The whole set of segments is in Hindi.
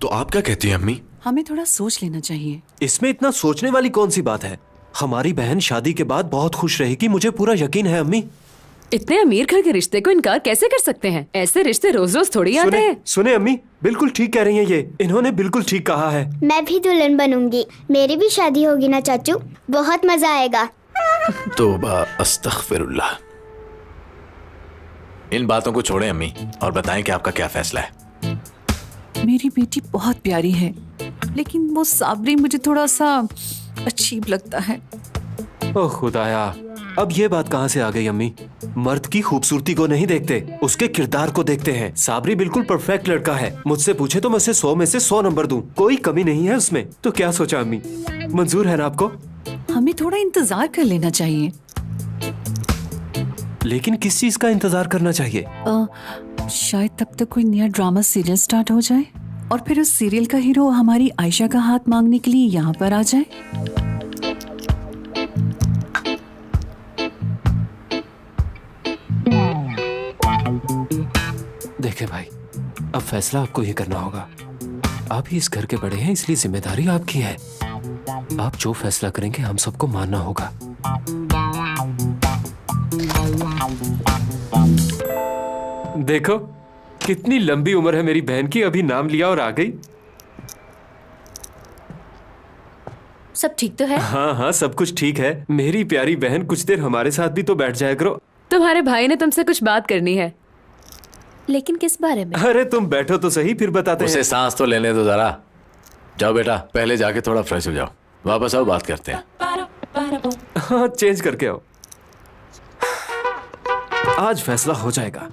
तो आप क्या कहती हैं अम्मी? हमें थोड़ा सोच लेना चाहिए। इसमें इतना सोचने वाली कौन सी बात है? हमारी बहन शादी के बाद बहुत खुश रहेगी, मुझे पूरा यकीन है अम्मी। इतने अमीर घर के रिश्ते को इनकार कैसे कर सकते हैं? ऐसे रिश्ते रोज रोज थोड़ी आते हैं। सुने अम्मी, बिल्कुल ठीक कह रही हैं ये। इन्होंने बिल्कुल ठीक कहा है। मैं भी दुल्हन बनूंगी, मेरी भी शादी होगी ना चाचू, बहुत मजा आएगा। तौबा अस्तगफिरुल्लाह। इन बातों को छोड़ें अम्मी और बताएं कि आपका क्या फैसला है। मेरी बेटी बहुत प्यारी है, लेकिन वो साबरी मुझे थोड़ा सा अजीब लगता है। ओह खुदाया, अब ये बात कहाँ से आ गई अम्मी? मर्द की खूबसूरती को नहीं देखते, उसके किरदार को देखते हैं। साबरी बिल्कुल परफेक्ट लड़का है। मुझसे पूछे तो मैं उसे 100 में से 100 नंबर दूं, कोई कमी नहीं है उसमें। तो क्या सोचा अम्मी, मंजूर है ना आपको? हमें थोड़ा इंतजार कर लेना चाहिए। लेकिन किस चीज का इंतजार करना चाहिए? शायद तब तक कोई नया ड्रामा सीरियल स्टार्ट हो जाए और फिर उस सीरियल का हीरो हमारी आयशा का हाथ मांगने के लिए यहाँ पर आ जाए। देखे भाई, अब फैसला आपको ही करना होगा। आप ही इस घर के बड़े हैं, इसलिए जिम्मेदारी आपकी है। आप जो फैसला करेंगे हम सबको मानना होगा। देखो कितनी लंबी उम्र है मेरी बहन की, अभी नाम लिया और आ गई। सब ठीक तो है? हाँ हाँ, सब कुछ ठीक है। मेरी प्यारी बहन, कुछ देर हमारे साथ भी तो बैठ जाया करो। तुम्हारे भाई ने तुमसे कुछ बात करनी है। लेकिन किस बारे में? अरे तुम बैठो तो सही, फिर बताते हैं। उसे सांस तो लेने दो जरा। जाओ बेटा, पहले जाके थोड़ा फ्रेश हो जाओ, वापस आओ, बात करते हैं। हाँ, चेंज करके आओ। आज फैसला हो जाएगा।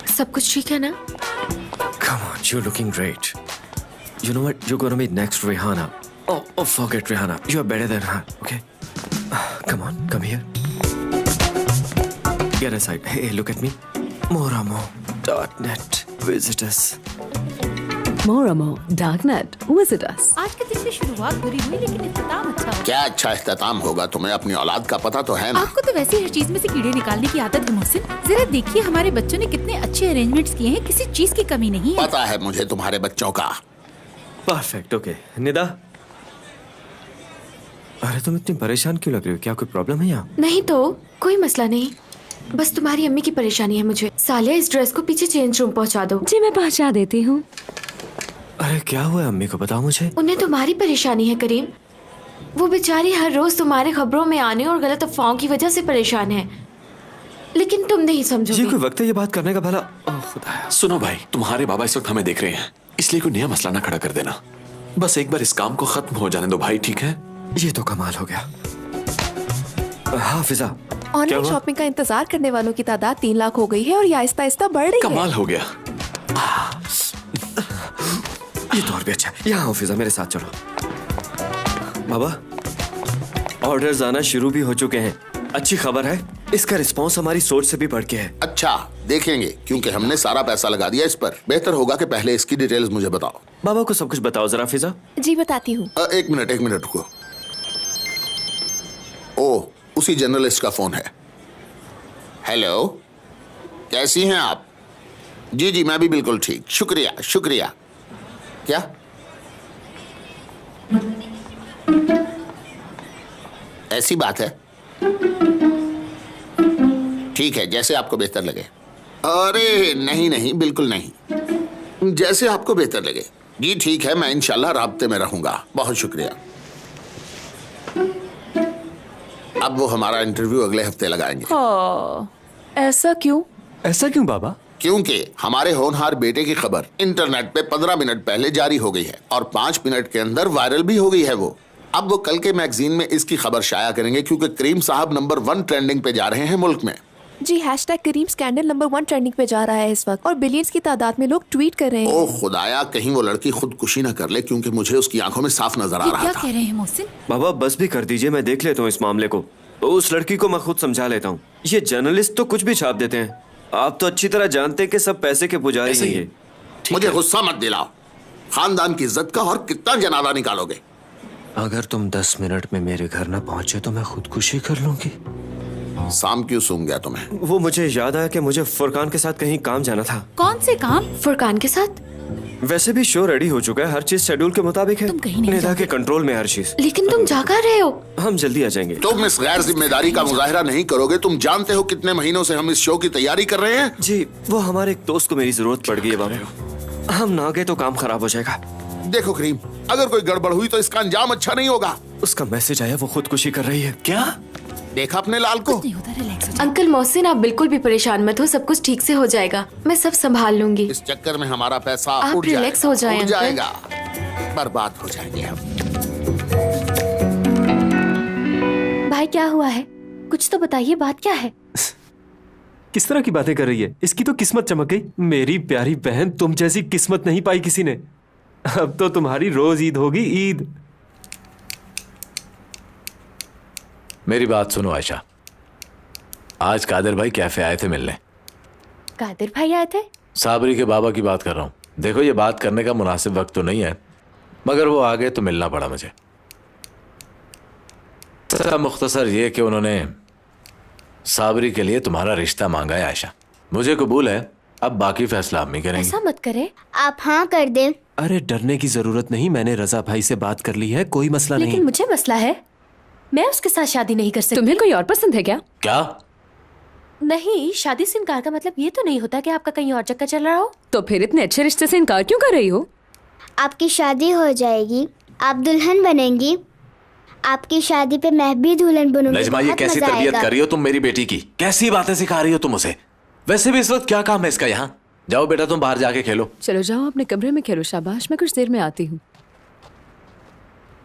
सब कुछ ठीक है ना? Come on, you're looking great. You know what? You're gonna be next Rihanna. Oh, forget Rihanna. You are better than her, okay? Come on, come here. Get aside. Hey, look at me. Moramo.net. Visit us. Moramo.net. Visit us. आज के दिन की शुरुआत बुरी हुई, लेकिन इख्तिताम अच्छा हुआ। क्या अच्छा इख्तिताम होगा? तुम्हें अपनी औलाद का पता तो है ना? आपको तो वैसे हर चीज में से कीड़े निकालने की आदत है मोहसिन। जरा देखिए हमारे बच्चों ने कितने अच्छे अरेंजमेंट्स किए हैं, किसी चीज की कमी नहीं है। पता है मुझे तुम्हारे बच्चों का। Perfect, okay. निदा, अरे तुम इतनी परेशान क्यों लग रही हो? क्या कोई प्रॉब्लम है यहाँ? नहीं तो कोई मसला नहीं, बस तुम्हारी अम्मी की परेशानी है मुझे। सालिया, इस ड्रेस को पीछे चेंज रूम पहुँचा दो। जी मैं पहुँचा देती हूँ। अरे क्या हुआ है अम्मी को, बताओ मुझे। उन्हें तुम्हारी परेशानी है करीम। वो बेचारी हर रोज तुम्हारे खबरों में आने और गलत अफवाहों की वजह से परेशान है, लेकिन तुम नहीं समझोगे। ये कोई वक्त है ये बात करने का भला? ओह खुदा। सुनो भाई, तुम्हारे बाबा इस वक्त हमें देख रहे हैं, इसलिए कोई नया मसला ना खड़ा कर देना। बस एक बार इस काम को खत्म हो जाने दो भाई, ठीक है? ये तो कमाल हो गया। हाँ फिजा, ऑनलाइन शॉपिंग का इंतजार करने वालों की तादाद 3 लाख हो गई है और ये आहिस्ता आहिस्ता बढ़ रही है। कमाल हो गया। ये तो और भी अच्छा है। यहाँ आओ फिजा, मेरे साथ चलो। बाबा, ऑर्डर्स आना शुरू भी हो चुके हैं। अच्छी खबर है, इसका रिस्पॉन्स हमारी सोच से भी बढ़ के है। अच्छा, देखेंगे, क्योंकि हमने सारा पैसा लगा दिया इस पर। बेहतर होगा कि पहले इसकी डिटेल्स मुझे बताओ। बाबा को सब कुछ बताओ जरा फिजा। जी बताती हूँ। एक मिनट रुको। ओह, उसी जर्नलिस्ट का फोन है। हेलो, कैसी हैं आप? जी मैं भी बिल्कुल ठीक, शुक्रिया। क्या? ऐसी बात है? ठीक है, जैसे आपको बेहतर लगे। अरे नहीं, बिल्कुल नहीं, जैसे आपको बेहतर लगे। जी ठीक है, मैं इंशाल्लाह राब्ते में रहूंगा। बहुत शुक्रिया। अब वो हमारा इंटरव्यू अगले हफ्ते लगाएंगे। ऐसा क्यों बाबा? क्योंकि हमारे होनहार बेटे की खबर इंटरनेट पे 15 मिनट पहले जारी हो गई है और 5 मिनट के अंदर वायरल भी हो गई है वो। अब वो कल के मैगजीन में इसकी खबर शाया करेंगे, क्योंकि करीम साहब नंबर 1 ट्रेंडिंग पे जा रहे हैं मुल्क में। जी, #करीम स्कैंडल नंबर 1 ट्रेंडिंग पे जा रहा है इस वक्त और बिलियंस की तादाद में लोग ट्वीट कर रहे हैं। ओह खुदाया, कहीं वो लड़की खुदकुशी न कर ले, क्योंकि मुझे उसकी आंखों में साफ नजर आ रहा क्या था। कह रहे हैं मोहसिन? बाबा बस भी कर दीजिए, मैं देख लेता हूँ इस मामले को। उस लड़की को मैं खुद समझा लेता हूँ। ये जर्नलिस्ट तो कुछ भी छाप देते हैं। आप तो अच्छी तरह जानते हैं कि सब पैसे के पुजारी हैं ये। मुझे गुस्सा मत दिलाओ। खानदान की इज्जत का और कितना जनाला निकालोगे? अगर तुम 10 मिनट में मेरे घर न पहुंचे तो मैं खुदकुशी कर लूंगी। शाम क्यों सूंघ गया तुम्हें? वो मुझे याद आया कि मुझे फुरकान के साथ कहीं काम जाना था। कौन से काम? फुरकान के साथ? वैसे भी शो रेडी हो चुका है, हर चीज शेड्यूल के मुताबिक है। तुम कहीं नहीं निदा के कंट्रोल में हर चीज। लेकिन तुम जा कर रहे हो। हम जल्दी आ जाएंगे। तुम इस गैर जिम्मेदारी का मुजाहिरा नहीं करोगे। तुम जानते हो कितने महीनों से हम इस शो की तैयारी कर रहे हैं। जी, वो हमारे एक दोस्त को मेरी जरूरत पड़ गई है बाबू। हम ना गए तो काम खराब हो जाएगा। देखो करीम, अगर कोई गड़बड़ हुई तो इसका अंजाम अच्छा नहीं होगा। उसका मैसेज आया, वो खुदकुशी कर रही है। क्या? देखा अपने लाल को? अंकल मोहसिन, आप बिल्कुल भी परेशान मत हो, सब कुछ ठीक से हो जाएगा। मैं सब संभाल लूंगी। इस चक्कर में हमारा पैसा आप उड़ रिलैक्स जाएगा, हो जाएं, उड़ अंकल। जाएगा, बर्बाद हो जाएंगे हम। भाई क्या हुआ है? कुछ तो बताइए, बात क्या है? किस तरह की बातें कर रही है? इसकी तो किस्मत चमक गई। मेरी प्यारी बहन, तुम जैसी किस्मत नहीं पाई किसी ने। अब तो तुम्हारी रोज ईद होगी, ईद। मेरी बात सुनो आयशा, आज कादिर भाई कैफे आए थे मिलने। कादिर भाई आए थे? साबरी के बाबा की बात कर रहा हूँ। देखो, ये बात करने का मुनासिब वक्त तो नहीं है, मगर वो आ गए तो मिलना पड़ा मुझे। मुख्तसर ये कि उन्होंने साबरी के लिए तुम्हारा रिश्ता मांगा है आयशा। मुझे कबूल है, अब बाकी फैसला आप ही करेंगे। ऐसा मत करे। आप हाँ कर दें। अरे डरने की जरूरत नहीं, मैंने रजा भाई से बात कर ली है, कोई मसला नहीं। लेकिन मुझे मसला है, मैं उसके साथ शादी नहीं कर सकती। तुम्हें कोई और पसंद है क्या? क्या? नहीं, शादी से इनकार का मतलब ये तो नहीं होता कि आपका कहीं और चक्कर चल रहा हो। तो फिर इतने अच्छे रिश्ते से इनकार क्यों कर रही हो? आपकी शादी हो जाएगी, आप दुल्हन बनेंगी। आपकी शादी पे मैं भी दुल्हन बनूंगी। नजमा, ये बहुत कैसी मजा तरबियत आएगा। कर रही हो तुम मेरी बेटी की? कैसी बातें सिखा रही हो तुम उसे? वैसे भी इस वक्त क्या काम है इसका यहाँ? जाओ बेटा, तुम बाहर जाके खेलो। चलो जाओ अपने कमरे में खेलो। शाबाश, मैं कुछ देर में आती हूँ।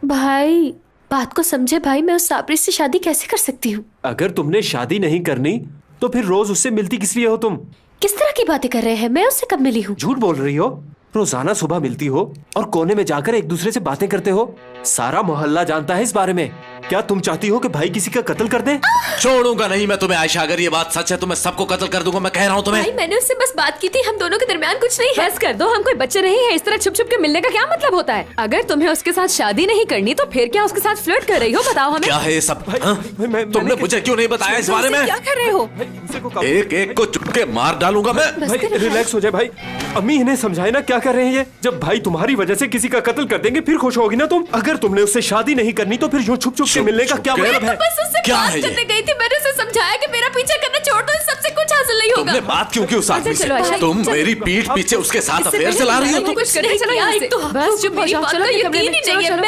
भाई बात को समझे भाई, मैं उस साबरी से शादी कैसे कर सकती हूँ? अगर तुमने शादी नहीं करनी तो फिर रोज उससे मिलती किस लिए हो तुम? किस तरह की बातें कर रहे हैं? मैं उससे कब मिली हूँ? झूठ बोल रही हो। रोजाना सुबह मिलती हो और कोने में जाकर एक दूसरे से बातें करते हो। सारा मोहल्ला जानता है इस बारे में। क्या तुम चाहती हो कि भाई किसी का कत्ल कर दे? छोड़ूंगा नहीं मैं तुम्हें आयशा, अगर ये बात सच है तो मैं सबको कत्ल कर दूंगा। मैं कह रहा हूँ तुम्हें। भाई मैंने उससे बस बात की थी, हम दोनों के दरमियान कुछ नहीं है। बस कर दो, हम कोई बच्चे नहीं है। इस तरह छुप छुप के मिलने का क्या मतलब होता है? अगर तुम्हें उसके साथ शादी नहीं करनी तो फिर क्या उसके साथ फ्लर्ट कर रही हो? बताओ हमें। क्या है ये सब? तुमने मुझे क्यों नहीं बताया इस बारे में? क्या कर रहे हो? एक एक को चुपके मार डालूंगा मैं। भाई रिलैक्स हो जाए भाई। अम्मी इन्हें समझाए ना क्या कर रहे हैं ये। जब भाई तुम्हारी वजह से किसी का कत्ल कर देंगे फिर खुश होगी ना तुम। अगर तुमने उससे शादी नहीं करनी तो फिर यूं छुप छुप के मिलने का क्या मतलब है? बस उससे क्या बात है ये? करने गई थी, मैंने उसे समझाया कि मेरा पीछा करना छोड़ दो, सबसे कुछ हासिल नहीं होगा। तुमने बात क्यों की उस आदमी से? चलो आयशा, तुम चलो। मेरी पीठ पीछे उसके साथ इससे अफेयर पहले चला रही हो तुम तुम? कुछ करके चलो यहाँ से। बस चुप हो जाओ, चलो अपने कमरे में। चलो, चलो।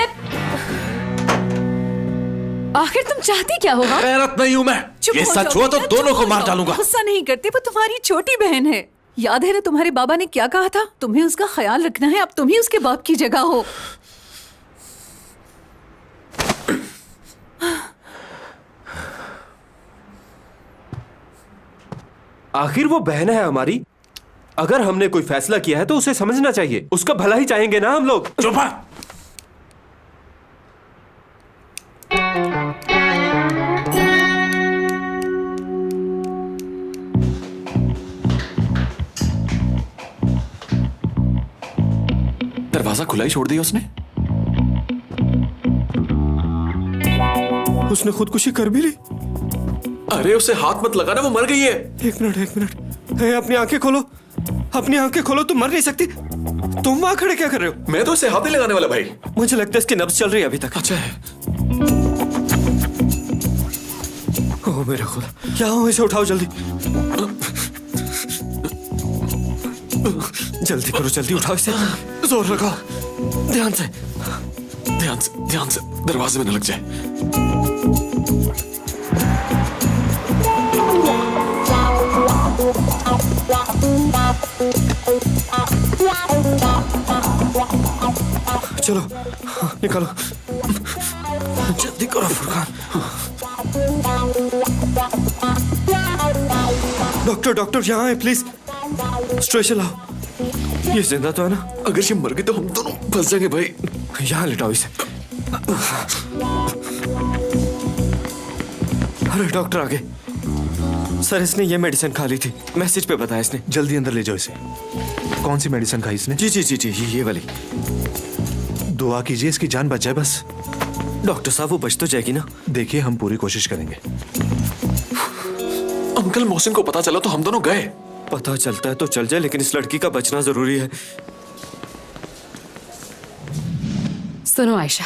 आखिर तुम चाहती क्या हो? गैरत नहीं हूँ मैं। ये सच हुआ तो दोनों को मार डालूंगा। गुस्सा नहीं करते, वो तुम्हारी छोटी बहन है। याद है ना तुम्हारे बाबा ने क्या कहा था? तुम्हें उसका ख्याल रखना है। अब तुम ही उसके बाप की जगह हो। आखिर वो बहन है हमारी। अगर हमने कोई फैसला किया है तो उसे समझना चाहिए। उसका भला ही चाहेंगे ना हम लोग। चुप। दरवाजा खुला ही छोड़ दिया उसने। उसने खुदकुशी कर भी ली। अरे उसे हाथ मत लगाना, वो मर गई है। एक मिनट। हे, अपनी आंखें खोलो, अपनी आंखें खोलो। तुम मर नहीं सकती। तुम वहां खड़े क्या कर रहे हो? मैं तो उसे हाथ नहीं लगाने वाला भाई। मुझे लगता है इसकी नब्ज चल रही है अभी तक। अच्छा है। ओ मेरा खुदा, क्या हो? इसे उठाओ जल्दी। जल्दी करो, जल्दी उठाओ इसे। जोर लगाओ, ध्यान से। ध्यान से दरवाजे में न लग जाए। चलो निकालो, जल्दी करो फुरकान। डॉक्टर यहाँ है प्लीज। स्ट्रेचर लाओ। ये जिंदा तो है ना? अगर ये मर गई तो हम दोनों फंस जाएंगे भाई। यहाँ लिटाओ इसे। अरे डॉक्टर आ गए। सर इसने ये मेडिसिन खा ली थी, मैसेज पे बताया इसने। जल्दी अंदर ले जाओ इसे। कौन सी मेडिसिन खाई इसने? जी जी जी जी, ये वाली। दुआ कीजिए इसकी जान बच जाए बस। डॉक्टर साहब वो बच तो जाएगी ना? देखिए हम पूरी कोशिश करेंगे। अंकल मोहसिन को पता चला तो हम दोनों गए। पता चलता है तो चल जाए, लेकिन इस लड़की का बचना जरूरी है। सुनो आयशा,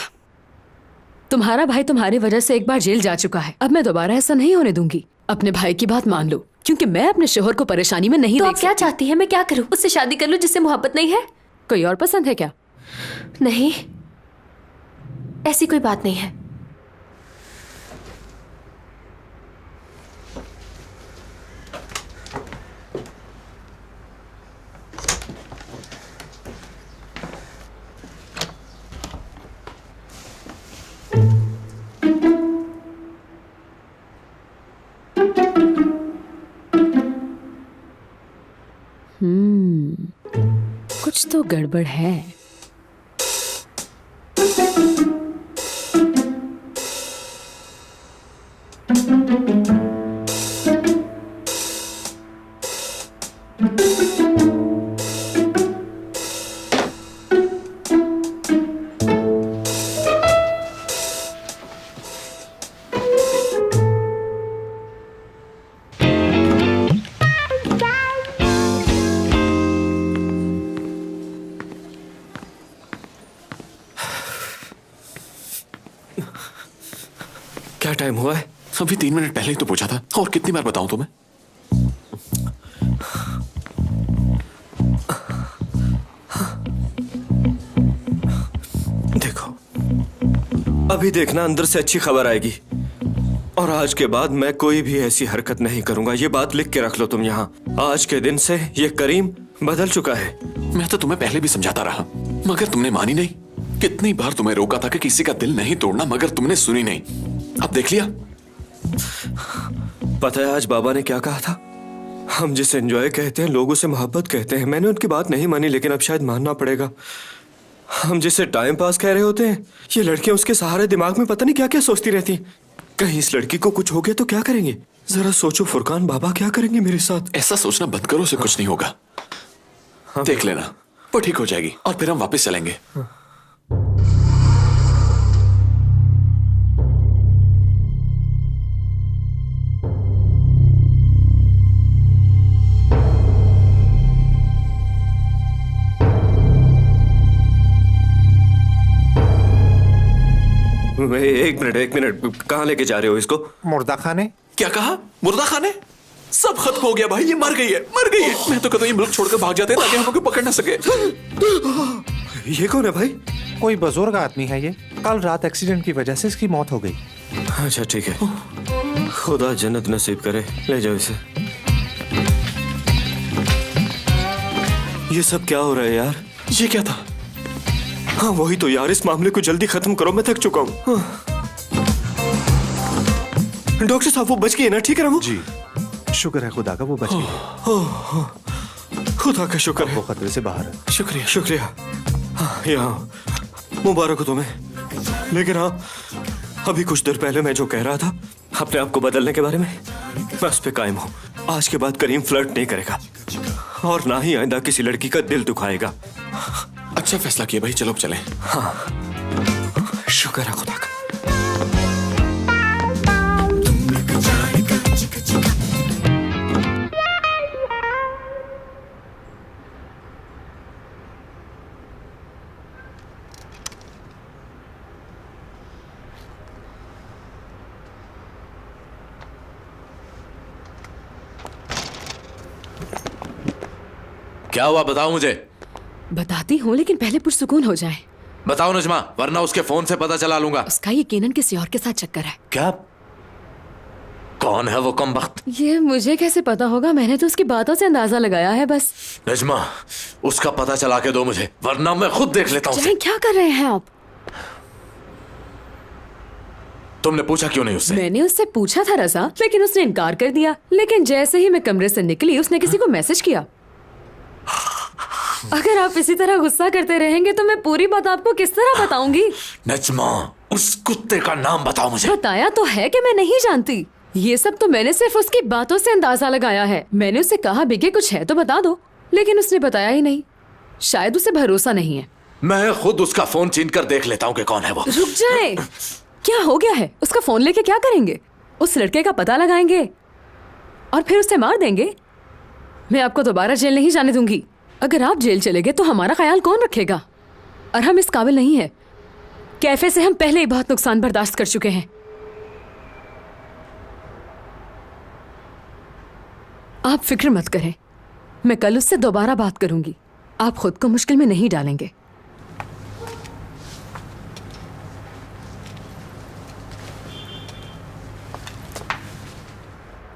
तुम्हारा भाई तुम्हारी वजह से एक बार जेल जा चुका है। अब मैं दोबारा ऐसा नहीं होने दूंगी। अपने भाई की बात मान लो, क्योंकि मैं अपने शोहर को परेशानी में नहीं तो देख आप क्या चाहती है? मैं क्या करूं? उससे शादी कर लूं जिससे मोहब्बत नहीं है? कोई और पसंद है क्या? नहीं, ऐसी कोई बात नहीं है। कुछ तो गड़बड़ है। क्या टाइम हुआ है? अभी 3 मिनट पहले ही तो पूछा था, और कितनी बार बताऊं तुम्हें? देखो, अभी देखना अंदर से अच्छी खबर आएगी, और आज के बाद मैं कोई भी ऐसी हरकत नहीं करूंगा। ये बात लिख के रख लो तुम यहाँ। आज के दिन से ये करीम बदल चुका है। मैं तो तुम्हें पहले भी समझाता रहा, मगर तुमने मानी नहीं। कितनी बार तुम्हें रोका था कि किसी का दिल नहीं तोड़ना, मगर तुमने सुनी नहीं। अब देख लिया। पता है आज बाबा ने क्या कहा था? हम जिसे एंजॉय कहते हैं लोग उसे मोहब्बत कहते हैं। मैंने उनकी बात नहीं मानी, लेकिन अब शायद मानना पड़ेगा। हम जिसे टाइम पास कह रहे होते हैं, ये लड़कियां उसके सहारे दिमाग में पता नहीं क्या क्या सोचती रहती। कहीं इस लड़की को कुछ हो गया तो क्या करेंगे? जरा सोचो फुरकान, बाबा क्या करेंगे मेरे साथ? ऐसा सोचना बंद करो, उसे कुछ नहीं होगा। देख लेना, वो ठीक हो जाएगी और फिर हम वापस चलेंगे। एक मिनट, कहाँ लेके जा रहे हो इसको? मुर्दा खाने। क्या कहा? मुर्दा खाने? सब खत्म हो गया भाई, ये मर गई है। मैं तो कहता हूँ ये मुल्क छोड़कर भाग जाते हैं ताकि हम लोग पकड़ ना सके। ये कौन है भाई? कोई बुजुर्ग आदमी है ये। कल रात एक्सीडेंट की वजह से इसकी मौत हो गई। अच्छा ठीक है, खुदा जन्नत नसीब करे। ले जाओ इसे। ये सब क्या हो रहा है यार? ये क्या था? हाँ वही तो यार, इस मामले को जल्दी खत्म करो, मैं थक चुका हूँ। डॉक्टर साहब वो बच गई है ना? ठीक है ना वो? जी शुक्र है खुदा का, वो बच गई। खुदा का शुक्र है, वो खतरे से बाहर है। शुक्रिया शुक्रिया। हाँ, यहाँ मुबारक हो तुम्हें। लेकिन हाँ, अभी कुछ देर पहले मैं जो कह रहा था अपने आप को बदलने के बारे में, मैं उस पर कायम हूँ। आज के बाद करीम फ्लर्ट नहीं करेगा और ना ही आइंदा किसी लड़की का दिल दुखाएगा। अच्छा फैसला किया भाई, चलो अब चलें। हाँ शुक्र है खुदा का। क्या हुआ बताओ मुझे। बताती हूँ, लेकिन पहले पुरसुकून हो जाए। बताओ नजमा, वरना उसके फोन से पता चला लूंगा। उसका यकीनन किसी और के साथ चक्कर है। क्या? कौन है वो कमबख्त? ये मुझे कैसे पता होगा? मैंने तो उसकी बातों से अंदाजा लगाया है बस। नजमा, उसका पता चला के दो मुझे, वरना मैं खुद देख लेता हूँ। क्या कर रहे हैं आप? तुमने पूछा क्यों नहीं उससे? मैंने उससे पूछा था रजा, लेकिन उसने इनकार कर दिया। लेकिन जैसे ही मैं कमरे से निकली उसने किसी को मैसेज किया। अगर आप इसी तरह गुस्सा करते रहेंगे तो मैं पूरी बात आपको किस तरह बताऊंगी? नजमा, उस कुत्ते का नाम बताओ मुझे। बताया तो है कि मैं नहीं जानती। ये सब तो मैंने सिर्फ उसकी बातों से अंदाजा लगाया है। मैंने उससे कहा बिगे कुछ है तो बता दो। लेकिन उसने बताया ही नहीं। शायद उसे भरोसा नहीं है। मैं खुद उसका फोन छीन कर देख लेता हूँ कि कौन है वो। रुक जाए, क्या हो गया है? उसका फोन लेके क्या करेंगे? उस लड़के का पता लगाएंगे और फिर उसे मार देंगे। मैं आपको दोबारा जेल नहीं जाने दूंगी। अगर आप जेल चले गए तो हमारा ख्याल कौन रखेगा? और हम इस काबिल नहीं है। कैफे से हम पहले ही बहुत नुकसान बर्दाश्त कर चुके हैं। आप फिक्र मत करें, मैं कल उससे दोबारा बात करूंगी। आप खुद को मुश्किल में नहीं डालेंगे।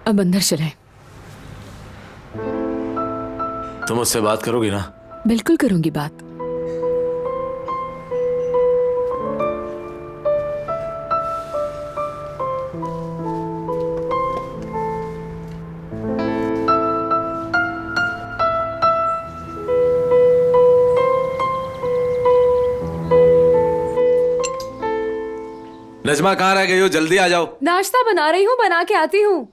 अब अंदर चलें। तुम उससे बात करोगी ना? बिल्कुल करूंगी बात। नजमा कहाँ रह गई हो? जल्दी आ जाओ। नाश्ता बना रही हूँ, बना के आती हूँ।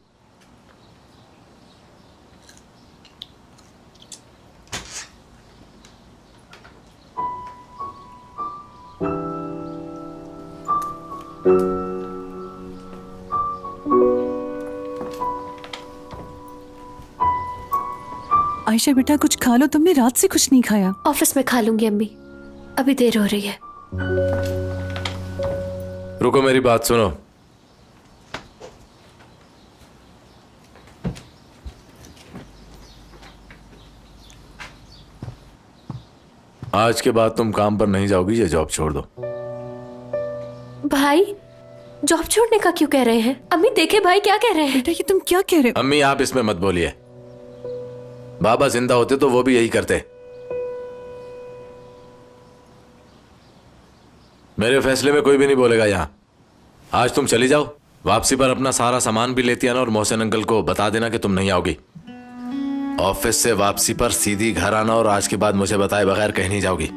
आयशा बेटा कुछ खा लो, तुमने रात से कुछ नहीं खाया। ऑफिस में खा लूंगी अम्मी, अभी देर हो रही है। रुको, मेरी बात सुनो। आज के बाद तुम काम पर नहीं जाओगी, ये जॉब छोड़ दो। भाई जॉब छोड़ने का क्यों कह रहे हैं? अम्मी देखे भाई क्या कह रहे हैं। बेटा ये तुम क्या कह रहे हो? अम्मी आप इसमें मत बोलिए। बाबा जिंदा होते तो वो भी यही करते। मेरे फैसले में कोई भी नहीं बोलेगा यहाँ। आज तुम चली जाओ, वापसी पर अपना सारा सामान भी लेती आना और मोहसिन अंकल को बता देना कि तुम नहीं आओगी। ऑफिस से वापसी पर सीधी घर आना और आज के बाद मुझे बताए बगैर कहीं नहीं जाओगी।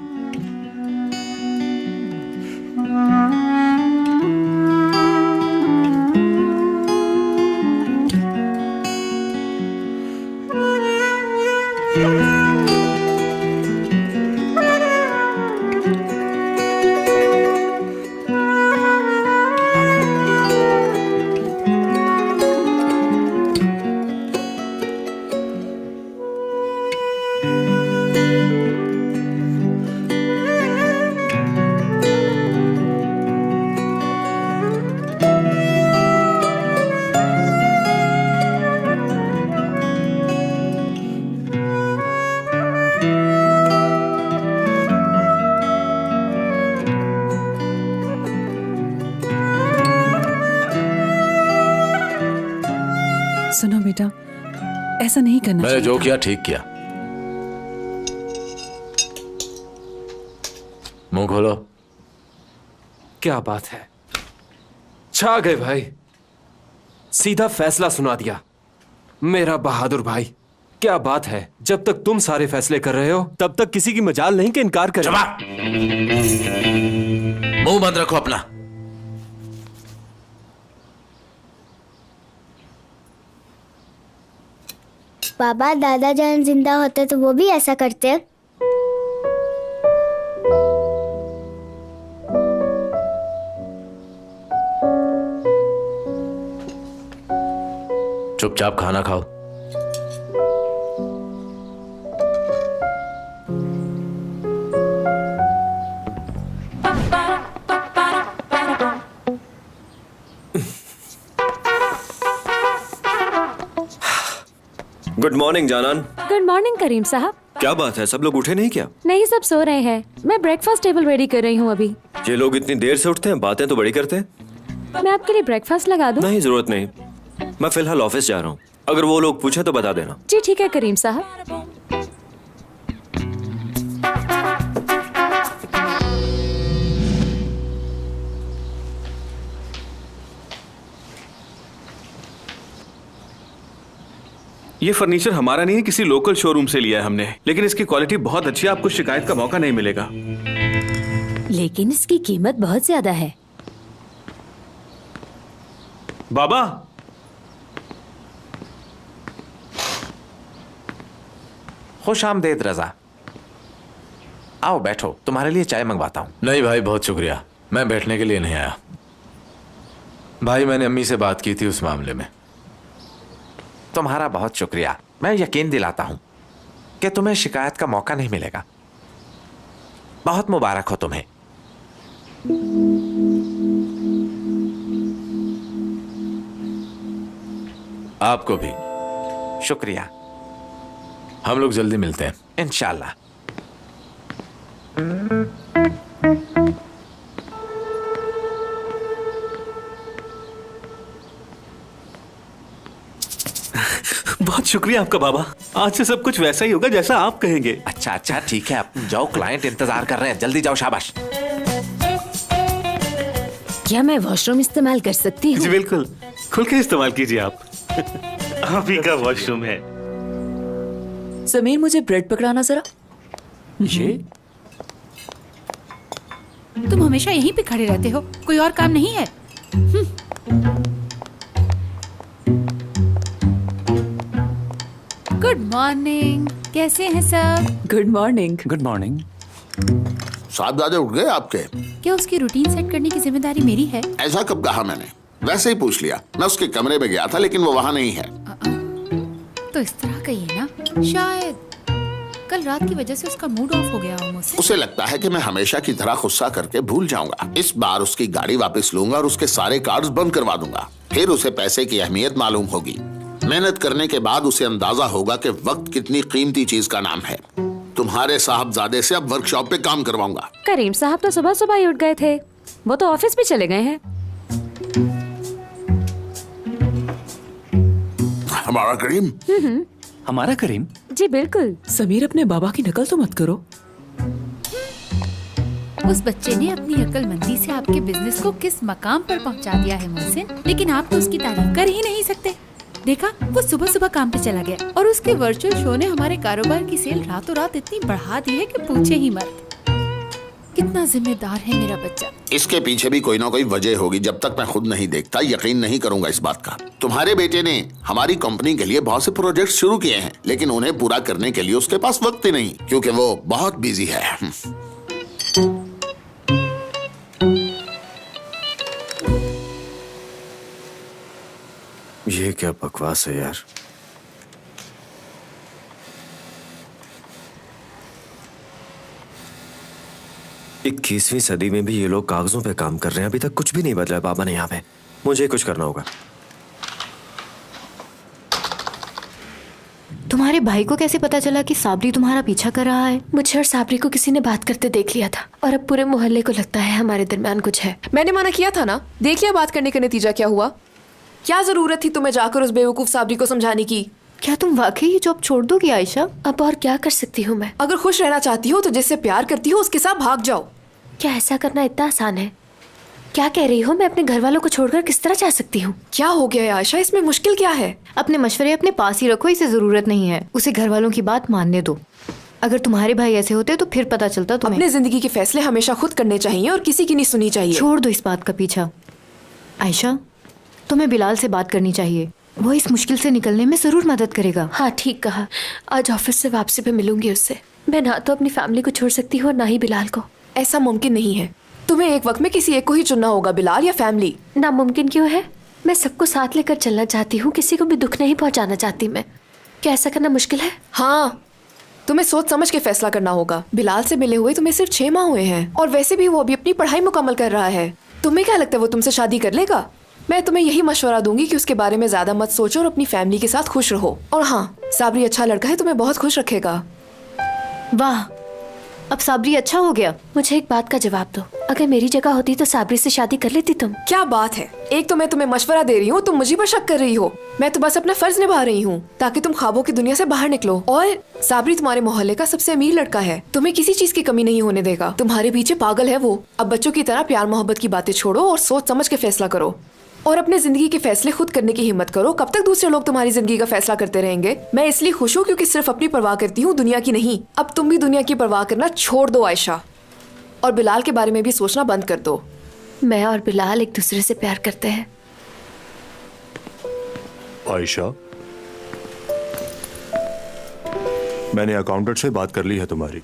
सुनो बेटा, ऐसा नहीं करना मैंने चाहिए जो था। किया ठीक किया। मुंह खोलो। क्या बात है, छा गए भाई। सीधा फैसला सुना दिया। मेरा बहादुर भाई, क्या बात है। जब तक तुम सारे फैसले कर रहे हो तब तक किसी की मजाल नहीं कि इनकार करे। मुंह बंद रखो अपना। बाबा दादा जान जिंदा होते तो वो भी ऐसा करते। चुपचाप खाना खाओ। गुड मॉर्निंग जानान। Good morning Karim sahib. क्या बात है, सब लोग उठे नहीं क्या? नहीं, सब सो रहे हैं। मैं ब्रेकफास्ट टेबल रेडी कर रही हूँ अभी। ये लोग इतनी देर से उठते हैं, बातें तो बड़ी करते हैं। मैं आपके लिए ब्रेकफास्ट लगा दूँ? नहीं, जरूरत नहीं। मैं फिलहाल ऑफिस जा रहा हूँ। अगर वो लोग पूछे तो बता देना। जी ठीक है करीम साहब। ये फर्नीचर हमारा नहीं है, किसी लोकल शोरूम से लिया है हमने, लेकिन इसकी क्वालिटी बहुत अच्छी है, आपको शिकायत का मौका नहीं मिलेगा। लेकिन इसकी कीमत बहुत ज्यादा है। खुश आमदेद रजा। आओ बैठो, तुम्हारे लिए चाय मंगवाता हूँ। नहीं भाई, बहुत शुक्रिया, मैं बैठने के लिए नहीं आया। भाई मैंने अम्मी से बात की थी उस मामले में। तुम्हारा बहुत शुक्रिया। मैं यकीन दिलाता हूँ कि तुम्हें शिकायत का मौका नहीं मिलेगा। बहुत मुबारक हो तुम्हें। आपको भी शुक्रिया। हम लोग जल्दी मिलते हैं इंशाल्लाह। बहुत शुक्रिया आपका बाबा। आज से सब कुछ वैसा ही होगा जैसा आप कहेंगे। अच्छा अच्छा ठीक है, अब जाओ, क्लाइंट इंतजार कर रहे हैं, जल्दी जाओ, शाबाश। क्या मैं वॉशरूम इस्तेमाल कर सकती हूँ? जी बिल्कुल, खुल के इस्तेमाल कीजिए आप। आप ही का वॉशरूम है। समीर, मुझे ब्रेड पकड़ाना जरा। ये तुम हमेशा यहीं पे खड़े रहते हो, कोई और काम नहीं है? गुड मॉर्निंग, कैसे हैं सब? Good morning. Good morning. साहबजादे उठ गए आपके? क्या उसकी रूटीन सेट करने की जिम्मेदारी मेरी है? ऐसा कब कहा मैंने? वैसे ही पूछ लिया। मैं उसके कमरे में गया था लेकिन वो वहाँ नहीं है। तो इस तरह कहिए ना, शायद कल रात की वजह से उसका मूड ऑफ हो गया हो मुझसे। उसे लगता है कि मैं हमेशा की तरह गुस्सा करके भूल जाऊंगा। इस बार उसकी गाड़ी वापस लूंगा और उसके सारे कार्ड्स बंद करवा दूंगा। फिर उसे पैसे की अहमियत मालूम होगी। मेहनत करने के बाद उसे अंदाजा होगा कि वक्त कितनी कीमती चीज का नाम है। तुम्हारे साहबजादे से अब वर्कशॉप पे काम करवाऊंगा। करीम साहब तो सुबह सुबह ही उठ गए थे, वो तो ऑफिस भी चले गए हैं। हमारा करीम? हमारा करीम? जी बिल्कुल। समीर, अपने बाबा की नकल तो मत करो। उस बच्चे ने अपनी अक्लमंदी से आपके बिजनेस को किस मकाम पर पहुंचा दिया है मोहसिन, लेकिन आप तो उसकी तारीफ कर ही नहीं सकते। देखा, वो सुबह सुबह काम पे चला गया और उसके वर्चुअल शो ने हमारे कारोबार की सेल रातों रात इतनी बढ़ा दी है कि पूछे ही मत। कितना जिम्मेदार है मेरा बच्चा। इसके पीछे भी कोई ना कोई वजह होगी। जब तक मैं खुद नहीं देखता यकीन नहीं करूंगा इस बात का। तुम्हारे बेटे ने हमारी कंपनी के लिए बहुत से प्रोजेक्ट शुरू किए हैं लेकिन उन्हें पूरा करने के लिए उसके पास वक्त ही नहीं, क्योंकि वो बहुत बिजी है। ये क्या बकवास है यार। इक्कीसवीं सदी में भी ये लोग कागजों पे काम कर रहे हैं। अभी तक कुछ भी नहीं बदला बाबा ने यहाँ पे। मुझे कुछ करना होगा। तुम्हारे भाई को कैसे पता चला कि साबरी तुम्हारा पीछा कर रहा है? मुझे और साबरी को किसी ने बात करते देख लिया था और अब पूरे मोहल्ले को लगता है हमारे दरमियान कुछ है। मैंने मना किया था ना। देख लिया बात करने का नतीजा क्या हुआ। क्या जरूरत थी तुम्हें जाकर उस बेवकूफ साबरी को समझाने की? क्या तुम वाकई ये जॉब छोड़ दोगी आयशा? अब और क्या कर सकती हूँ मैं? अगर खुश रहना चाहती हो तो जिससे प्यार करती हो उसके साथ भाग जाओ। क्या ऐसा करना इतना आसान है? क्या कह रही हो? मैं अपने घर वालों को छोड़कर किस तरह जा सकती हूँ? क्या हो गया है आयशा, इसमें मुश्किल क्या है? अपने मशवरे अपने पास ही रखो, इसे जरूरत नहीं है। उसे घर वालों की बात मानने दो। अगर तुम्हारे भाई ऐसे होते तो फिर पता चलता तुम्हें। अपने जिंदगी के फैसले हमेशा खुद करने चाहिए और किसी की नहीं सुनी चाहिए। छोड़ दो इस बात का पीछा। आयशा, तुम्हें बिलाल से बात करनी चाहिए। वो इस मुश्किल से निकलने में जरूर मदद करेगा। हाँ ठीक कहा। आज ऑफिस से वापसी पे मिलूंगी उससे। मैं ना तो अपनी फैमिली को छोड़ सकती हूँ और ना ही बिलाल को। ऐसा मुमकिन नहीं है। तुम्हें एक वक्त में किसी एक को ही चुनना होगा, बिलाल या फैमिली। नामुमकिन क्यों है? मैं सबको साथ लेकर चलना चाहती हूँ, किसी को भी दुख नहीं पहुँचाना चाहती मैं। क्या ऐसा करना मुश्किल है? हाँ, तुम्हें सोच समझ के फैसला करना होगा। बिलाल से मिले हुए तुम्हें सिर्फ 6 माह हुए हैं और वैसे भी वो अभी अपनी पढ़ाई मुकम्मल कर रहा है। तुम्हें क्या लगता है वो तुमसे शादी कर लेगा? मैं तुम्हें यही मशवरा दूंगी कि उसके बारे में ज्यादा मत सोचो और अपनी फैमिली के साथ खुश रहो। और हाँ, साबरी अच्छा लड़का है, तुम्हें बहुत खुश रखेगा। वाह, अब साबरी अच्छा हो गया। मुझे एक बात का जवाब दो। अगर मेरी जगह होती तो साबरी से शादी कर लेती तुम? क्या बात है, एक तो मैं तुम्हें मशवरा दे रही हूँ, तुम मुझे पर शक कर रही हो। मैं तो बस अपना फर्ज निभा रही हूँ ताकि तुम ख्वाबों की दुनिया से बाहर निकलो। और साबरी तुम्हारे मोहल्ले का सबसे अमीर लड़का है, तुम्हें किसी चीज की कमी नहीं होने देगा। तुम्हारे पीछे पागल है वो। अब बच्चों की तरह प्यार मोहब्बत की बातें छोड़ो और सोच समझ के फैसला करो और अपने जिंदगी के फैसले खुद करने की हिम्मत करो। कब तक दूसरे लोग तुम्हारी जिंदगी का फैसला करते रहेंगे? मैं इसलिए खुश हूँ क्योंकि सिर्फ अपनी परवाह करती हूँ, दुनिया की नहीं। अब तुम भी दुनिया की परवाह करना छोड़ दो आयशा, और बिलाल के बारे में भी सोचना बंद कर दो। मैं और बिलाल एक दूसरे से प्यार करते हैं। आयशा, मैंने अकाउंटेंट से बात कर ली है तुम्हारी,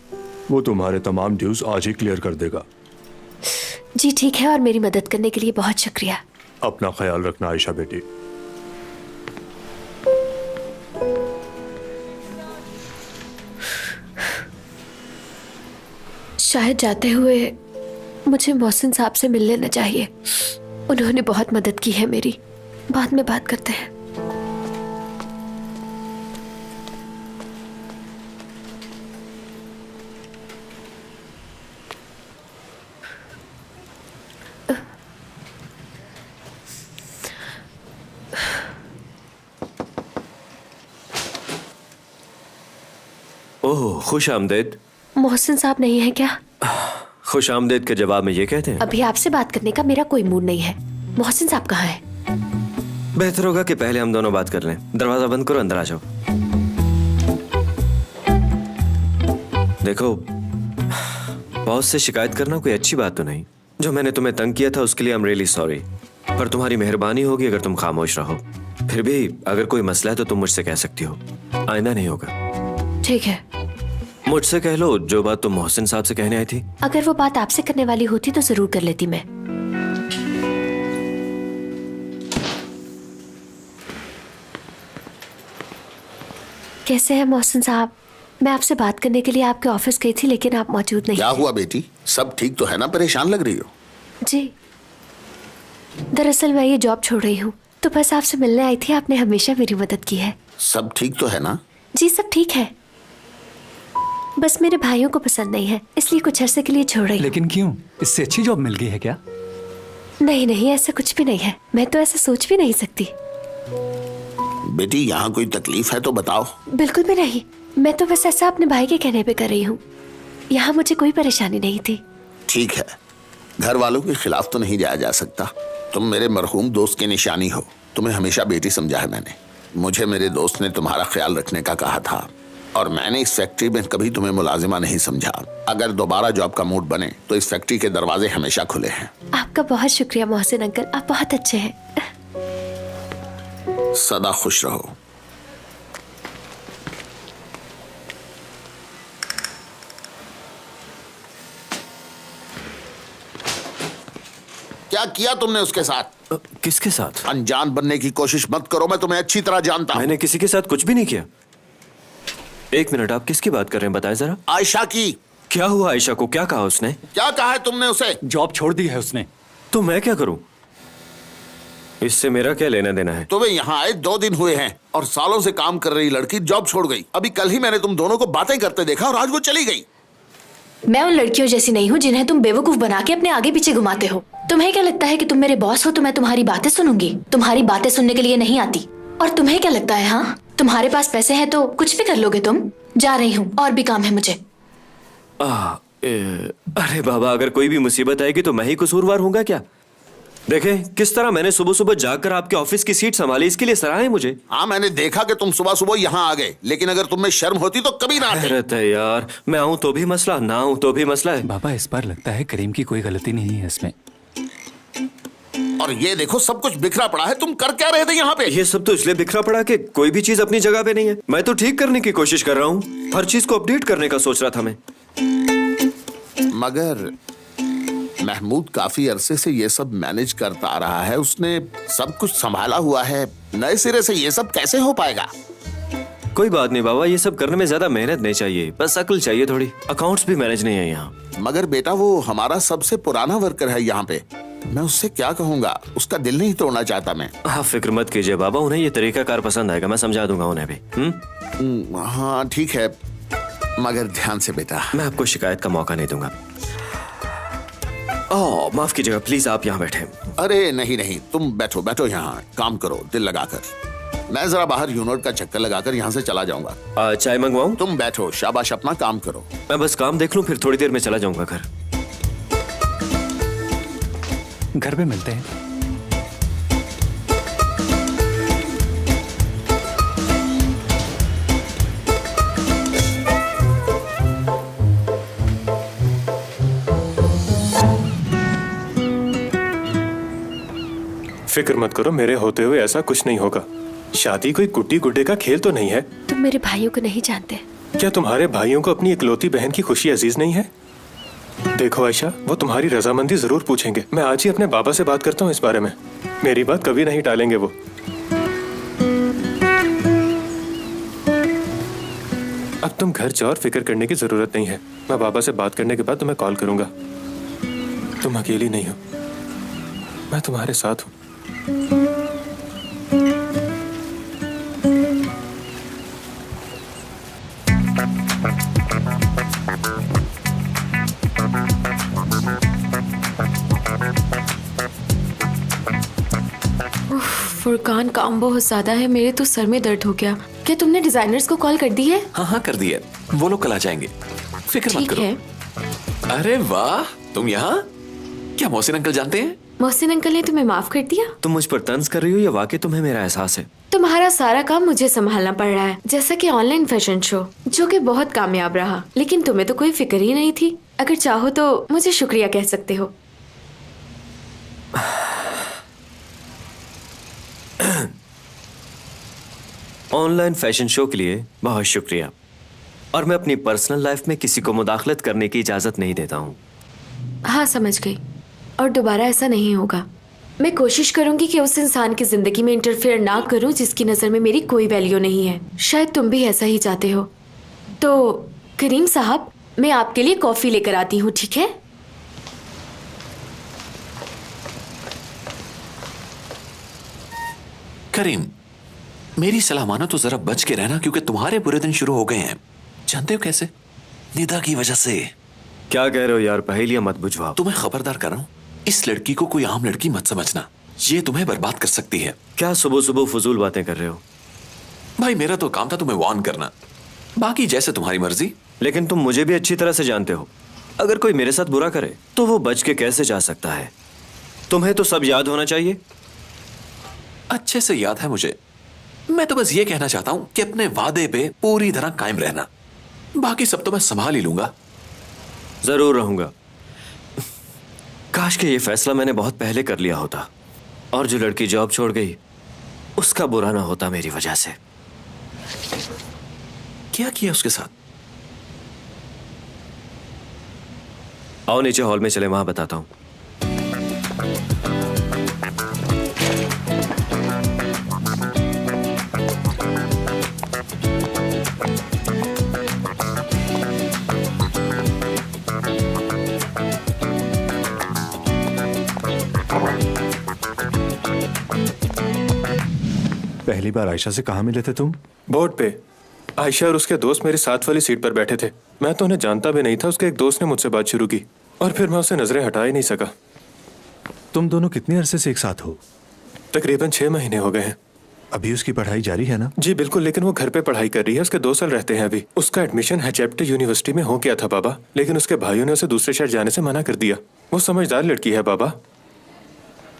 वो तुम्हारे तमाम ड्यूज आज ही क्लियर कर देगा। जी ठीक है, और मेरी मदद करने के लिए बहुत शुक्रिया। अपना ख्याल रखना आयशा बेटी। शायद जाते हुए मुझे मोहसिन साहब से मिल लेना चाहिए। उन्होंने बहुत मदद की है मेरी। बाद में बात करते हैं। ओह, खुश आमदेद। मोहसिन साहब नहीं है क्या? खुश आमदेद के जवाब में ये कहते हैं। अभी आपसे बात करने का मेरा कोई मूड नहीं है। मोहसिन साहब कहाँ है? बेहतर होगा कि पहले हम दोनों बात कर लें। दरवाजा बंद करो, अंदर आ जाओ। देखो, बॉस से शिकायत करना कोई अच्छी बात तो नहीं। जो मैंने तुम्हें तंग किया था उसके लिए आई एम रियली सॉरी, पर तुम्हारी मेहरबानी होगी अगर तुम खामोश रहो। फिर भी अगर कोई मसला है तो तुम मुझसे कह सकती हो, आइंदा नहीं होगा। ठीक है। मुझसे कह लो जो बात तुम मोहसिन साहब से कहने आई थी। अगर वो बात आपसे करने वाली होती तो जरूर कर लेती मैं। कैसे हैं मोहसिन साहब? मैं आपसे बात करने के लिए आपके ऑफिस गई थी लेकिन आप मौजूद नहीं। क्या हुआ बेटी, सब ठीक तो है ना? परेशान लग रही हो। जी, दरअसल मैं ये जॉब छोड़ रही हूँ, तो बस आपसे मिलने आई थी। आपने हमेशा मेरी मदद की है। सब ठीक तो है ना? जी सब ठीक है, बस मेरे भाइयों को पसंद नहीं है, इसलिए कुछ अरसे के लिए छोड़ रही हूँ। लेकिन क्यों? इससे अच्छी जॉब मिल गई है क्या? नहीं नहीं, ऐसा कुछ भी नहीं है। मैं तो ऐसा सोच भी नहीं सकती। बेटी यहाँ कोई तकलीफ है तो बताओ। बिल्कुल भी नहीं, मैं तो बस ऐसा अपने भाई के कहने पे कर रही हूँ। यहाँ मुझे कोई परेशानी नहीं थी। ठीक है, घर वालों के खिलाफ तो नहीं जाया जा सकता। तुम मेरे मरहूम दोस्त की निशानी हो। तुम्हें हमेशा बेटी समझा है मैंने। मुझे मेरे दोस्त ने तुम्हारा ख्याल रखने का कहा था और मैंने इस फैक्ट्री में कभी तुम्हें मुलाजिमा नहीं समझा। अगर दोबारा जॉब का मूड बने तो इस फैक्ट्री के दरवाजे हमेशा खुले हैं। आपका बहुत शुक्रिया मोहसिन अंकल, आप बहुत अच्छे हैं। सदा खुश रहो। क्या किया तुमने उसके साथ? किसके साथ? अनजान बनने की कोशिश मत करो, मैं तुम्हें अच्छी तरह जानता हूं। मैंने किसी के साथ कुछ भी नहीं किया। एक मिनट, आप किसकी बात कर रहे हैं बताएं जरा। आयशा की। क्या हुआ आयशा को? क्या कहा उसने? क्या कहा है तुमने उसे? जॉब छोड़ दी है उसने। तो मैं क्या करूं? इससे मेरा क्या लेना देना है? तुम्हें यहाँ आए 2 दिन हुए हैं और सालों से काम कर रही लड़की जॉब छोड़ गई। अभी कल ही मैंने तुम दोनों को बातें करते देखा और आज वो चली गई। मैं उन लड़कियों जैसी नहीं हूँ जिन्हें तुम बेवकूफ बना के अपने आगे पीछे घुमाते हो। तुम्हें क्या लगता है कि तुम मेरे बॉस हो तो मैं तुम्हारी बातें सुनूंगी? तुम्हारी बातें सुनने के लिए नहीं आती। और तुम्हें क्या लगता है, हाँ, तुम्हारे पास पैसे हैं तो कुछ भी कर लोगे तुम? जा रही हूँ, और भी काम है मुझे। अरे बाबा, अगर कोई भी मुसीबत आएगी तो मैं ही कसूरवार हूँगा क्या? देखें किस तरह मैंने सुबह सुबह जाकर आपके ऑफिस की सीट संभाली, इसके लिए सराहें मुझे। हाँ, मैंने देखा कि तुम सुबह सुबह यहाँ आ गए, लेकिन अगर तुम में शर्म होती तो कभी ना आते। हैरत है यार, मैं आऊँ तो भी मसला, ना आऊँ तो भी मसला है। बाबा इस बार लगता है करीम की कोई गलती नहीं है इसमें। और ये देखो सब कुछ बिखरा पड़ा है। तुम कर क्या रहे थे यहाँ पे? ये सब तो इसलिए बिखरा पड़ा कि कोई भी चीज अपनी जगह पे नहीं है। मैं तो ठीक करने की कोशिश कर रहा हूँ, हर चीज को अपडेट करने का सोच रहा था मैं। मगर महमूद काफी अरसे से ये सब मैनेज करता आ रहा है, उसने सब कुछ संभाला हुआ है। नए सिरे से ये सब कैसे हो पाएगा? कोई बात नहीं बाबा, ये सब करने में ज्यादा मेहनत नहीं चाहिए, बस अकल चाहिए थोड़ी। अकाउंट्स भी मैनेज नहीं है यहाँ। मगर बेटा वो हमारा सबसे पुराना वर्कर है यहाँ पे, मैं उससे क्या कहूँगा? उसका दिल नहीं तोड़ना चाहता मैं। हाँ फिक्र मत कीजिए बाबा, उन्हें ये तरीकाकार पसंद आएगा, मैं समझा दूंगा उन्हें भी। हाँ ठीक है, मगर ध्यान से बेटा। मैं आपको शिकायत का मौका नहीं दूंगा। ओह माफ कीजिएगा, प्लीज आप यहाँ बैठे। अरे नहीं नहीं, तुम बैठो बैठो, यहाँ काम करो दिल लगाकर। मैं जरा बाहर यूनिट का चक्कर लगाकर यहाँ से चला जाऊंगा। चाय मंगवाऊं? तुम बैठो, शाबाश, अपना काम करो। मैं बस काम देख लूं, फिर थोड़ी देर में चला जाऊंगा घर। घर पे मिलते हैं। फिक्र मत करो, मेरे होते हुए ऐसा कुछ नहीं होगा। शादी कोई गुड्डी गुड्डे का खेल तो नहीं है। तुम मेरे भाइयों को नहीं जानते, क्या तुम्हारे भाइयों को अपनी इकलौती बहन की खुशी अजीज नहीं है? देखो आयशा, वो तुम्हारी रजामंदी जरूर पूछेंगे। मैं आज ही अपने बाबा से बात करता हूँ इस बारे में। मेरी बात कभी नहीं टालेंगे वो। अब तुम घर जाओ और फिक्र करने की जरूरत नहीं है। मैं बाबा से बात करने के बाद तुम्हें कॉल करूंगा। तुम अकेली नहीं हो, मैं तुम्हारे साथ हूँ। फुरकान, काम बहुत ज्यादा है, मेरे तो सर में दर्द हो गया। क्या तुमने डिजाइनर्स को कॉल कर दी है? हाँ कर दी है, वो लोग कल आ जाएंगे, फिक्र मत करो। है। अरे वाह, तुम यहाँ? क्या मोहसिन अंकल जानते हैं? मोहसिन अंकल ने तुम्हें माफ कर दिया? तुम मुझ पर तंज कर रही हो या वाकई तुम्हें मेरा एहसास है? तुम्हारा सारा काम मुझे संभालना पड़ रहा है, जैसा कि ऑनलाइन फैशन शो, जो कि बहुत कामयाब रहा, लेकिन तुम्हें तो कोई फिक्र ही नहीं थी। अगर चाहो तो मुझे शुक्रिया कह सकते हो। ऑनलाइन फैशन शो के लिए बहुत शुक्रिया, और मैं अपनी पर्सनल लाइफ में किसी को मुदाखलत करने की इजाजत नहीं देता हूँ। हाँ समझ गई, और दोबारा ऐसा नहीं होगा। मैं कोशिश करूंगी कि उस इंसान की जिंदगी में इंटरफेयर ना करूं जिसकी नजर में मेरी कोई वैल्यू नहीं है। शायद तुम भी ऐसा ही चाहते हो। तो करीम साहब, मैं आपके लिए कॉफी लेकर आती हूँ, ठीक है? करीम, मेरी सलाह मानो तो जरा बच के रहना, क्योंकि तुम्हारे बुरे दिन शुरू हो गए हैं। जानते हो कैसे? निदा की वजह से। क्या कह रहे हो यार, पहेलियां मत बुझवाओ। तुम्हें खबरदार कर रहा हूं, इस लड़की को कोई आम लड़की मत समझना, ये तुम्हें बर्बाद कर सकती है। क्या सुबह सुबह फजूल बातें कर रहे हो? भाई मेरा तो काम था तुम्हें वार्न करना, बाकी जैसे तुम्हारी मर्जी। लेकिन तुम मुझे भी अच्छी तरह से जानते हो, अगर कोई मेरे साथ बुरा करे तो वो बच के कैसे जा सकता है? तुम्हें तो सब याद होना चाहिए। अच्छे से याद है मुझे। मैं तो बस ये कहना चाहता हूं कि अपने वादे पे पूरी तरह कायम रहना, बाकी सब तो मैं संभाल ही लूंगा। जरूर रहूंगा। काश कि ये फैसला मैंने बहुत पहले कर लिया होता, और जो लड़की जॉब छोड़ गई उसका बुरा ना होता मेरी वजह से। क्या किया उसके साथ? आओ नीचे हॉल में चले, वहां बताता हूं। पहली बार आयशा से कहाँ मिले थे तुम? बोर्ड पे। आयशा और उसके दोस्त मेरी साथ वाली सीट पर बैठे थे। मैं तो उन्हें जानता भी नहीं था। उसके एक दोस्त ने मुझसे बात शुरू की और फिर मैं उससे नजरें हटा ही नहीं सका। तुम दोनों कितने अरसे से एक साथ हो? तकरीबन 6 महीने हो गए हैं। अभी उसकी पढ़ाई जारी है ना? जी बिल्कुल, लेकिन वो घर पे पढ़ाई कर रही है। उसके 2 साल रहते हैं अभी। उसका एडमिशन हैचेप्टे यूनिवर्सिटी में हो गया था बाबा, लेकिन उसके भाइयों ने उसे दूसरे शहर जाने से मना कर दिया। वो समझदार लड़की है बाबा,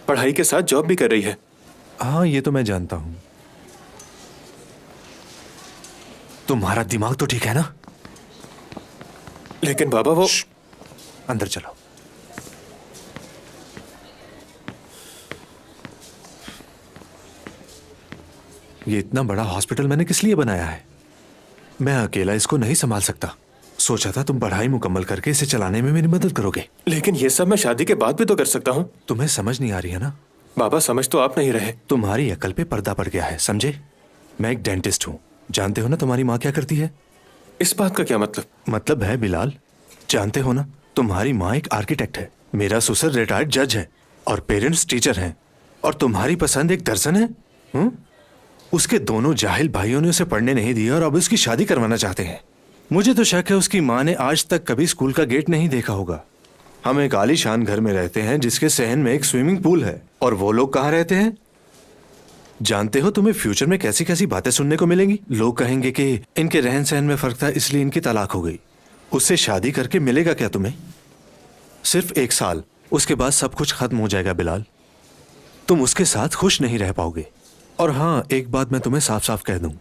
पढ़ाई के साथ जॉब भी कर रही है। हाँ ये तो मैं जानता हूँ। तुम्हारा दिमाग तो ठीक है ना? लेकिन बाबा वो अंदर चलो। ये इतना बड़ा हॉस्पिटल मैंने किस लिए बनाया है? मैं अकेला इसको नहीं संभाल सकता। सोचा था तुम पढ़ाई मुकम्मल करके इसे चलाने में मेरी मदद करोगे। लेकिन ये सब मैं शादी के बाद भी तो कर सकता हूँ। तुम्हें समझ नहीं आ रही है ना? बाबा समझ तो आप नहीं रहे। तुम्हारी अकल पे पर्दा पड़ गया है, समझे? मैं एक डेंटिस्ट हूँ। जानते हो ना तुम्हारी माँ क्या करती है? इस बात का क्या मतलब? मतलब है बिलाल, जानते हो ना तुम्हारी माँ एक आर्किटेक्ट है, मेरा ससुर रिटायर्ड जज है और पेरेंट्स टीचर हैं, और तुम्हारी पसंद एक दर्शन है। उसके दोनों जाहिल भाइयों ने उसे पढ़ने नहीं दिया और अब उसकी शादी करवाना चाहते हैं। मुझे तो शक है उसकी माँ ने आज तक कभी स्कूल का गेट नहीं देखा होगा। हम एक आलीशान घर में रहते हैं जिसके सहन में एक स्विमिंग पूल है, और वो लोग कहाँ रहते हैं? जानते हो तुम्हें फ्यूचर में कैसी कैसी बातें सुनने को मिलेंगी। लोग कहेंगे कि इनके रहन सहन में फर्क था इसलिए इनकी तलाक हो गई। उससे शादी करके मिलेगा क्या तुम्हें? सिर्फ 1 साल, उसके बाद सब कुछ खत्म हो जाएगा बिलाल। तुम उसके साथ खुश नहीं रह पाओगे। और हाँ, एक बात मैं तुम्हें साफ साफ कह दूं,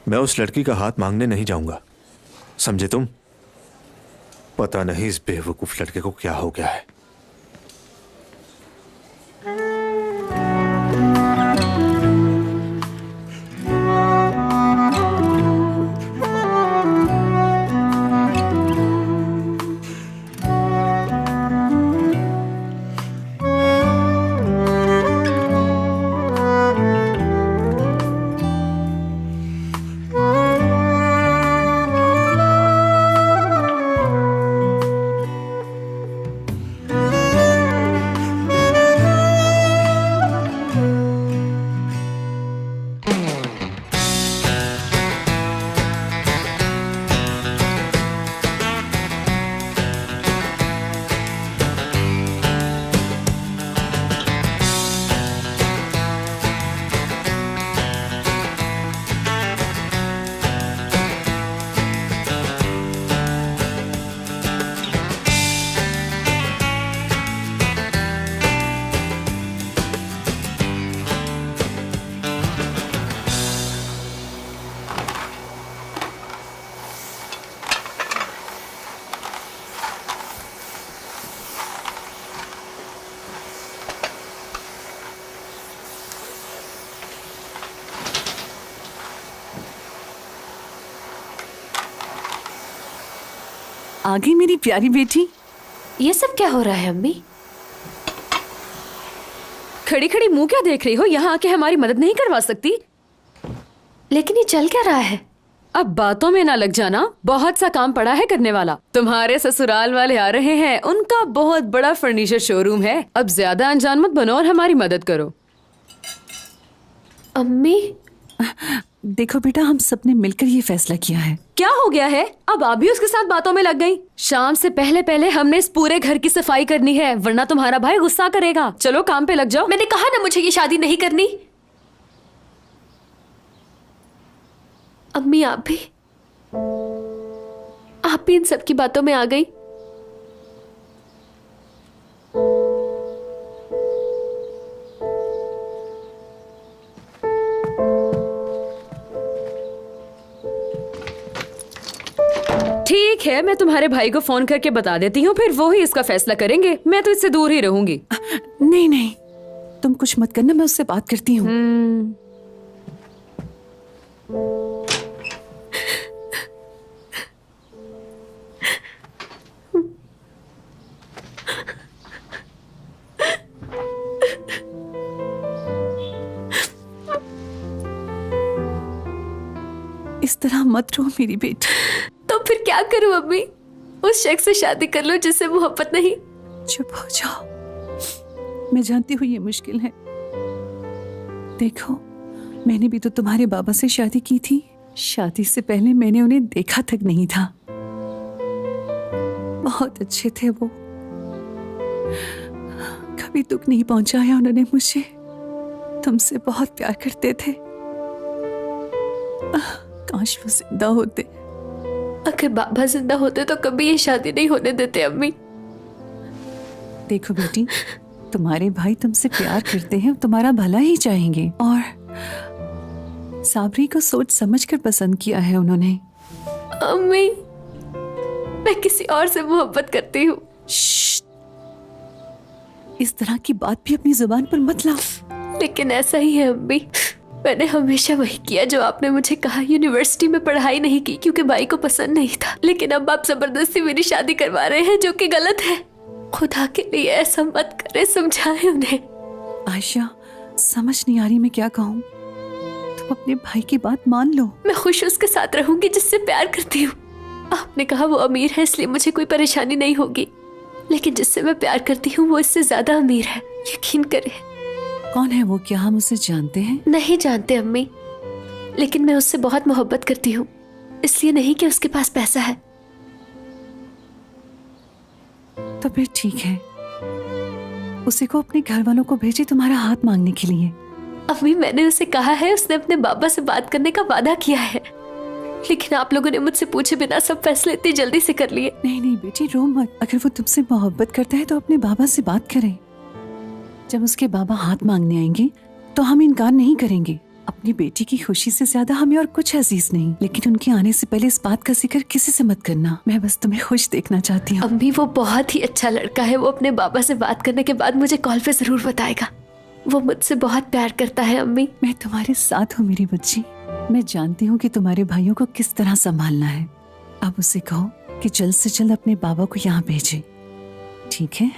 मैं उस लड़की का हाथ मांगने नहीं जाऊंगा, समझे तुम? पता नहीं इस बेवकूफ लड़के को क्या हो गया है। आ गई मेरी प्यारी बेटी। ये सब क्या हो रहा है अम्मी? खड़ी खड़ी मुंह क्या देख रही हो? यहाँ आके हमारी मदद नहीं करवा सकती? लेकिन ये चल क्या रहा है? अब बातों में ना लग जाना, बहुत सा काम पड़ा है करने वाला। तुम्हारे ससुराल वाले आ रहे हैं, उनका बहुत बड़ा फर्नीचर शोरूम है। अब ज्यादा अनजान मत बनो और हमारी मदद करो। अम्मी देखो बेटा, हम सबने मिलकर ये फैसला किया है। क्या हो गया है? अब आप भी उसके साथ बातों में लग गई। शाम से पहले पहले हमने इस पूरे घर की सफाई करनी है, वरना तुम्हारा भाई गुस्सा करेगा। चलो काम पे लग जाओ। मैंने कहा ना मुझे ये शादी नहीं करनी। अम्मी आप भी इन सब की बातों में आ गई। ठीक है, मैं तुम्हारे भाई को फोन करके बता देती हूँ, फिर वो ही इसका फैसला करेंगे। मैं तो इससे दूर ही रहूंगी। नहीं नहीं, तुम कुछ मत करना, मैं उससे बात करती हूँ। इस तरह मत रो मेरी बेटी। तो फिर क्या करूं अम्मी? उस शख्स से शादी कर लो जिससे मोहब्बत नहीं। चुप हो जाओ, मैं जानती हूँ ये मुश्किल है। देखो, मैंने भी तो तुम्हारे बाबा से शादी की थी। शादी से पहले मैंने उन्हें देखा तक नहीं था। बहुत अच्छे थे वो, कभी दुख नहीं पहुंचाया उन्होंने मुझे। तुमसे बहुत प्यार करते थे। काश वो जिंदा होते। अगर बाबा जिंदा होते तो कभी ये शादी नहीं होने देते अम्मी। देखो बेटी, तुम्हारे भाई तुमसे प्यार करते हैं, तुम्हारा भला ही चाहेंगे। और साबरी को सोच समझकर पसंद किया है उन्होंने। अम्मी, मैं किसी और से मोहब्बत करती हूँ। इस तरह की बात भी अपनी जुबान पर मत लाओ। लेकिन ऐसा ही है अम्मी, मैंने हमेशा वही किया जो आपने मुझे कहा। यूनिवर्सिटी में पढ़ाई नहीं की क्योंकि भाई को पसंद नहीं था, लेकिन अब आप जबरदस्ती मेरी शादी करवा रहे हैं, जो कि गलत है। खुदा के लिए ऐसा मत करें, समझाएं उन्हें। आयशा, समझ नहीं आ रही मैं क्या कहूँ। तुम अपने भाई की बात मान लो। मैं खुश उसके साथ रहूंगी जिससे प्यार करती हूँ। आपने कहा वो अमीर है इसलिए मुझे कोई परेशानी नहीं होगी, लेकिन जिससे मैं प्यार करती हूँ वो इससे ज्यादा अमीर है, यकीन करें। कौन है वो? क्या हम उसे जानते हैं? नहीं जानते अम्मी, लेकिन मैं उससे बहुत मोहब्बत करती हूँ। इसलिए नहीं कि उसके पास पैसा है। तो फिर ठीक है, उसी को अपने घर वालों को भेजे तुम्हारा हाथ मांगने के लिए। अम्मी, मैंने उसे कहा है, उसने अपने बाबा से बात करने का वादा किया है, लेकिन आप लोगों ने मुझसे पूछे बिना सब फैसले इतनी जल्दी से कर लिए। नहीं नहीं बेटी, रो मत। अगर वो तुमसे मोहब्बत करता है तो अपने बाबा से बात करें। जब उसके बाबा हाथ मांगने आएंगे तो हम इनकार नहीं करेंगे। अपनी बेटी की खुशी से ज्यादा हमें और कुछ अजीज नहीं, लेकिन उनके आने से पहले इस बात का जिक्र किसी से मत करना। मैं बस तुम्हें खुश देखना चाहती हूँ। अम्मी, वो बहुत ही अच्छा लड़का है। वो अपने बाबा से बात करने के बाद मुझे कॉल पे जरूर बताएगा। वो मुझसे बहुत प्यार करता है अम्मी। मैं तुम्हारे साथ हूँ मेरी बच्ची। मैं जानती हूँ कि तुम्हारे भाइयों को किस तरह संभालना है। अब उसे कहो कि जल्द से जल्द अपने बाबा को यहाँ भेजे, ठीक है?